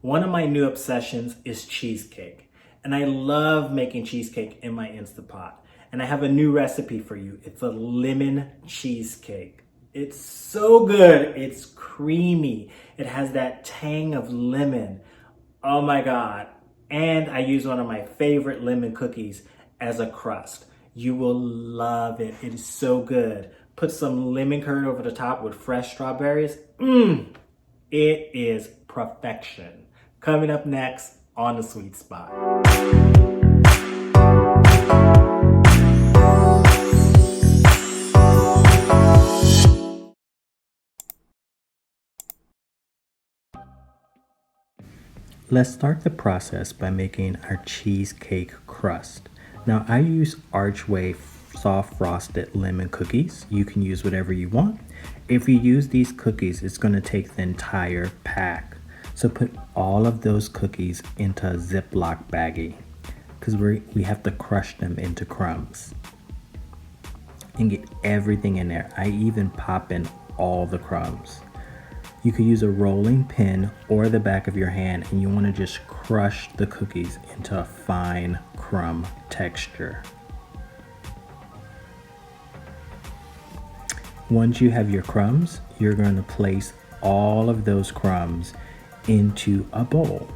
One of my new obsessions is cheesecake, and I love making cheesecake in my Instant Pot. And I have a new recipe for you. It's a lemon cheesecake. It's so good. It's creamy. It has that tang of lemon. Oh my God. And I use one of my favorite lemon cookies as a crust. You will love it. It is so good. Put some lemon curd over the top with fresh strawberries. It is perfection. Coming up next on The Sweet Spot. Let's start the process by making our cheesecake crust. Now I use Archway soft frosted lemon cookies. You can use whatever you want. If you use these cookies, it's going to take the entire pack. So put all of those cookies into a Ziploc baggie because we have to crush them into crumbs and get everything in there. I even pop in all the crumbs. You could use a rolling pin or the back of your hand, and you want to just crush the cookies into a fine crumb texture. Once you have your crumbs, you're going to place all of those crumbs into a bowl.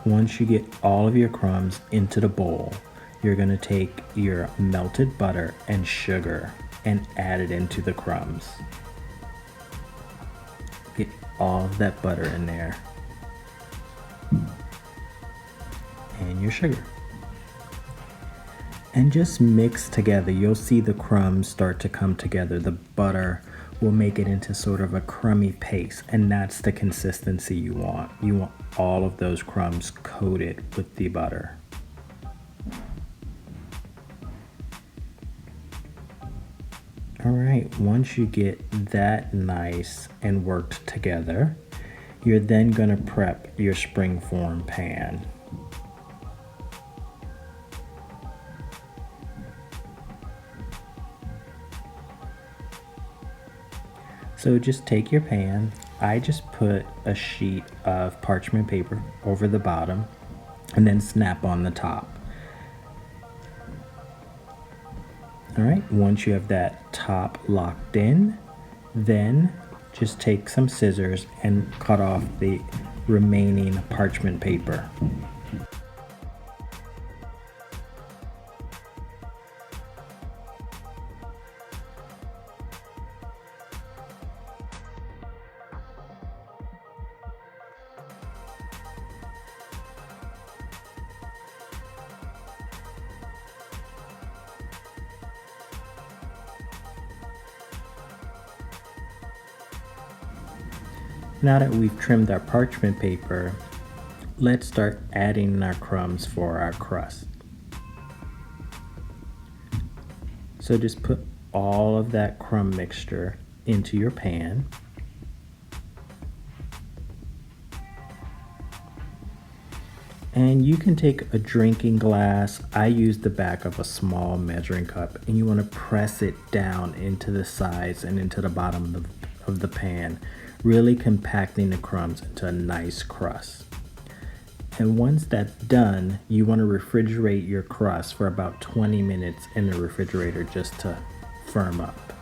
Once you get all of your crumbs into the bowl, you're going to take your melted butter and sugar and add it into the crumbs. Get all of that butter in there. And your sugar. And just mix together. You'll see the crumbs start to come together. The butter will make it into sort of a crummy paste, and that's the consistency you want. You want all of those crumbs coated with the butter. All right, once you get that nice and worked together, you're then gonna prep your springform pan. So just take your pan. I just put a sheet of parchment paper over the bottom and then snap on the top. All right, once you have that top locked in, then just take some scissors and cut off the remaining parchment paper. Now that we've trimmed our parchment paper, let's start adding our crumbs for our crust. So just put all of that crumb mixture into your pan. And you can take a drinking glass. I use the back of a small measuring cup, and you want to press it down into the sides and into the bottom of the pan, really compacting the crumbs into a nice crust. And once that's done, you want to refrigerate your crust for about 20 minutes in the refrigerator just to firm up.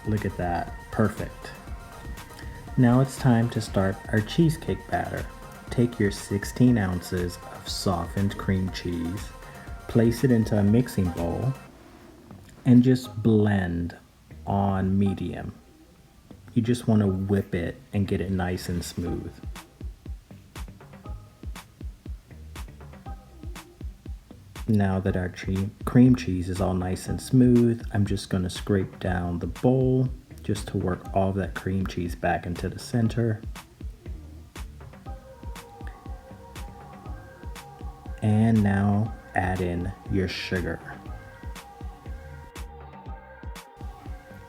Look at that, perfect. Now it's time to start our cheesecake batter. Take your 16 ounces of softened cream cheese, place it into a mixing bowl, and just blend on medium. You just want to whip it and get it nice and smooth. Now that our cream cheese is all nice and smooth, I'm just going to scrape down the bowl just to work all of that cream cheese back into the center. And now add in your sugar.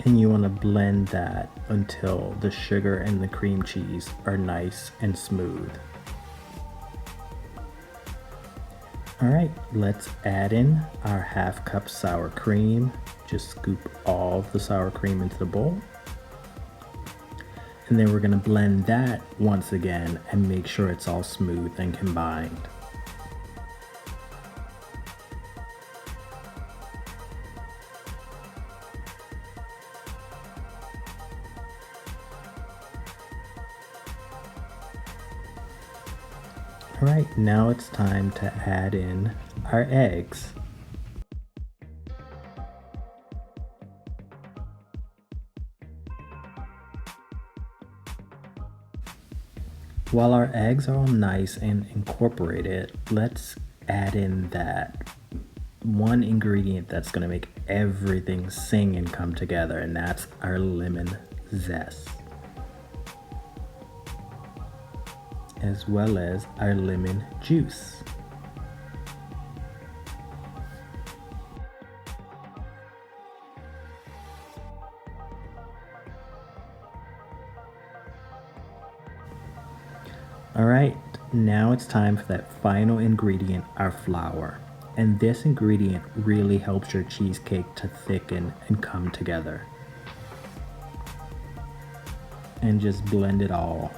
And you want to blend that until the sugar and the cream cheese are nice and smooth. All right, let's add in our 1/2 cup sour cream. Just scoop all of the sour cream into the bowl. And then we're gonna blend that once again and make sure it's all smooth and combined. All right, now it's time to add in our eggs. While our eggs are all nice and incorporated, let's add in that one ingredient that's gonna make everything sing and come together, and that's our lemon zest, as well as our lemon juice. All right, now it's time for that final ingredient, our flour. And this ingredient really helps your cheesecake to thicken and come together. And just blend it all.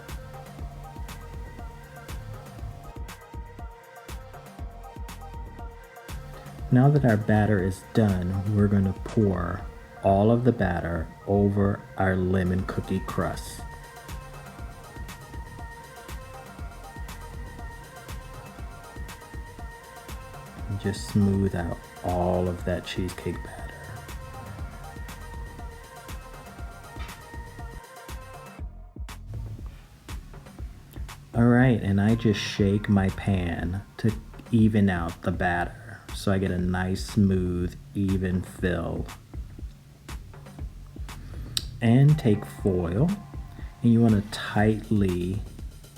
Now that our batter is done, we're going to pour all of the batter over our lemon cookie crust. And just smooth out all of that cheesecake batter. All right, and I just shake my pan to even out the batter so I get a nice, smooth, even fill. And take foil, and you want to tightly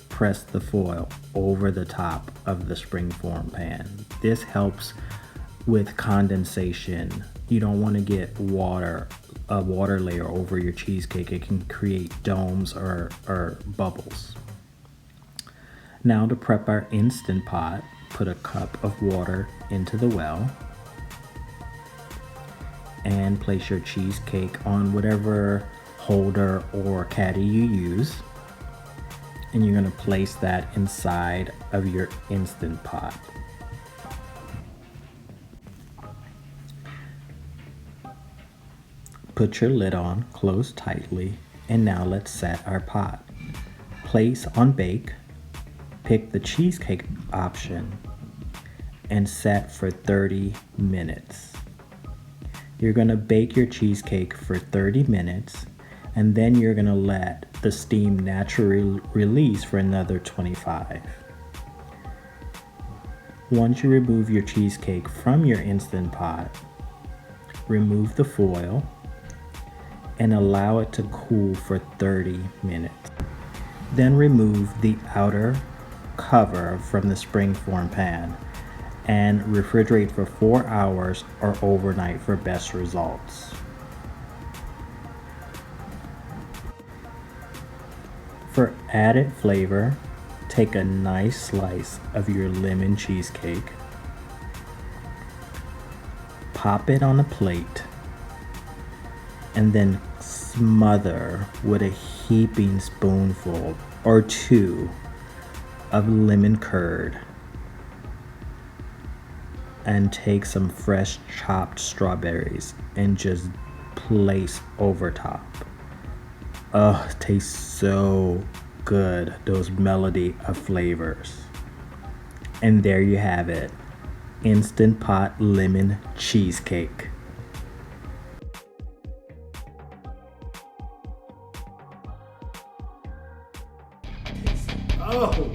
press the foil over the top of the springform pan. This helps with condensation. You don't want to get a water layer over your cheesecake. It can create domes or bubbles. Now to prep our Instant Pot, put a cup of water into the well and place your cheesecake on whatever holder or caddy you use. And you're going to place that inside of your Instant Pot. Put your lid on, close tightly, and now let's set our pot. Place on bake, pick the cheesecake option, and set for 30 minutes. You're going to bake your cheesecake for 30 minutes, and then you're going to let the steam naturally release for another 25. Once you remove your cheesecake from your Instant Pot, remove the foil and allow it to cool for 30 minutes. Then remove the outer cover from the springform pan and refrigerate for 4 hours or overnight for best results. For added flavor, take a nice slice of your lemon cheesecake, pop it on a plate, and then smother with a heaping spoonful or two of lemon curd, and take some fresh chopped strawberries and just place over top. Oh, it tastes so good, those melody of flavors. And there you have it, Instant Pot lemon cheesecake. Oh!